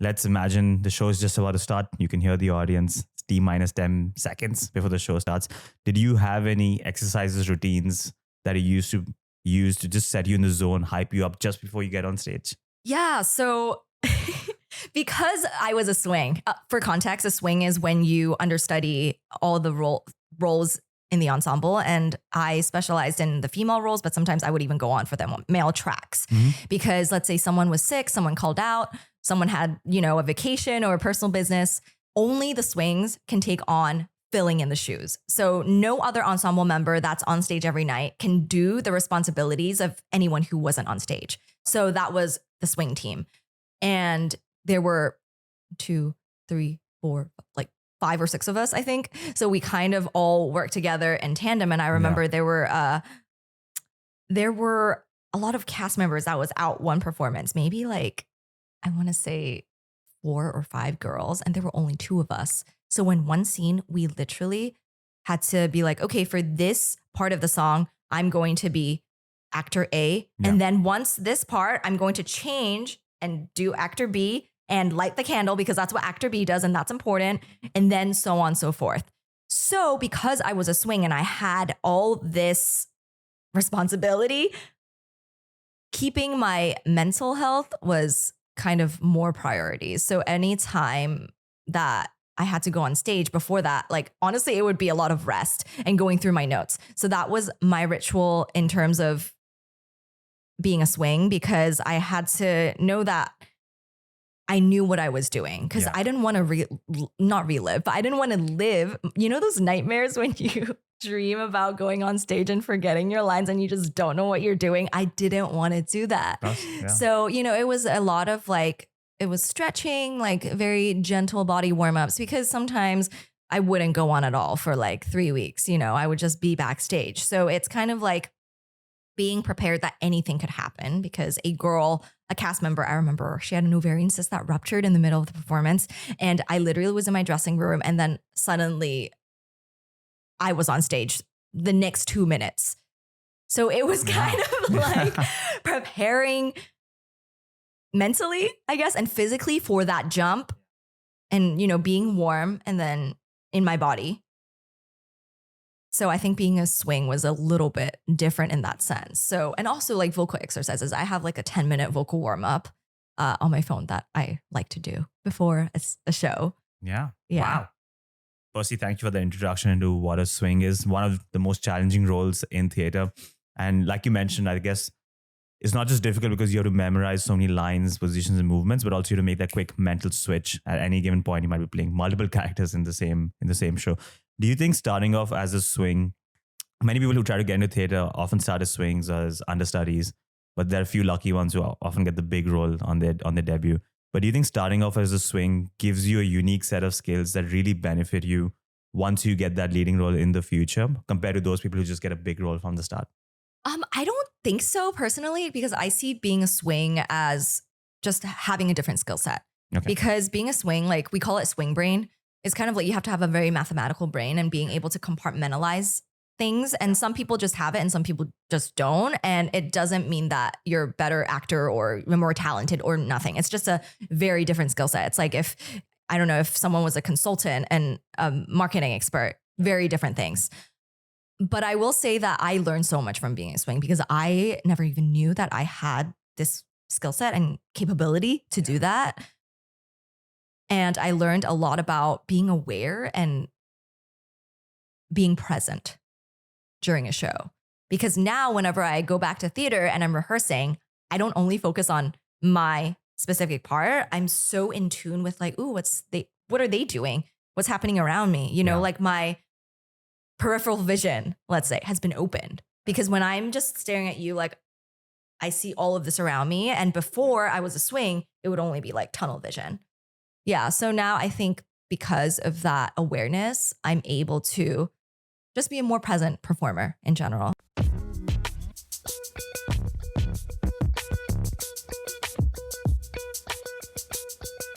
let's imagine the show is just about to start. You can hear the audience T minus 10 seconds before the show starts. Did you have any exercises, routines that you used to use to just set you in the zone, hype you up just before you get on stage? Yeah. So because I was a swing, for context, a swing is when you understudy all the roles in the ensemble. And I specialized in the female roles, but sometimes I would even go on for the male tracks. Because let's say someone was sick, someone called out, someone had, a vacation or a personal business. Only the swings can take on filling in the shoes. So no other ensemble member that's on stage every night can do the responsibilities of anyone who wasn't on stage. So that was the swing team. And there were 2, 3, 4, like 5 or 6 of us, I think. So we kind of all worked together in tandem. And I remember there were a lot of cast members that was out one performance, maybe like, I want to say 4 or 5 girls, and there were only 2 of us. So in one scene, we literally had to be like, okay, for this part of the song, I'm going to be actor A. Yeah. And then once this part, I'm going to change and do actor B and light the candle because that's what actor B does and that's important. And then so on and so forth. So because I was a swing and I had all this responsibility, keeping my mental health was kind of more priorities. So anytime that I had to go on stage before that, like honestly, it would be a lot of rest and going through my notes. So that was my ritual in terms of being a swing, because I had to know that I knew what I was doing, because I didn't want to not relive, but I didn't want to live, those nightmares when you dream about going on stage and forgetting your lines and you just don't know what you're doing. I didn't want to do that. So, it was a lot of it was stretching, like very gentle body warm-ups, because sometimes I wouldn't go on at all for like 3 weeks. I would just be backstage. So it's kind of like being prepared that anything could happen, because a cast member, I remember she had an ovarian cyst that ruptured in the middle of the performance. And I literally was in my dressing room and then suddenly I was on stage the next 2 minutes. So it was kind of like preparing mentally, I guess, and physically for that jump and, being warm and then in my body. So I think being a swing was a little bit different in that sense. So, and also like vocal exercises. I have like a 10-minute vocal warm up on my phone that I like to do before a show. Yeah. Wow. Firstly, thank you for the introduction into what a swing is. One of the most challenging roles in theater. And like you mentioned, I guess it's not just difficult because you have to memorize so many lines, positions, and movements, but also you have to make that quick mental switch. At any given point, you might be playing multiple characters in the same show. Do you think starting off as a swing, many people who try to get into theater often start as swings or as understudies, but there are a few lucky ones who often get the big role on their debut. But do you think starting off as a swing gives you a unique set of skills that really benefit you once you get that leading role in the future compared to those people who just get a big role from the start? I don't think so personally, because I see being a swing as just having a different skill set. Okay. Because being a swing, like we call it swing brain, is kind of like you have to have a very mathematical brain and being able to compartmentalize things. And some people just have it and some people just don't. And it doesn't mean that you're a better actor or more talented or nothing. It's just a very different skill set. It's like if someone was a consultant and a marketing expert, very different things. But I will say that I learned so much from being a swing, because I never even knew that I had this skill set and capability to do that. And I learned a lot about being aware and being present during a show. Because now whenever I go back to theater and I'm rehearsing, I don't only focus on my specific part. I'm so in tune with like, ooh, what are they doing? What's happening around me? Like my peripheral vision, let's say, has been opened. Because when I'm just staring at you, like I see all of this around me. And before I was a swing, it would only be like tunnel vision. Yeah. So now I think because of that awareness, I'm able to just be a more present performer in general.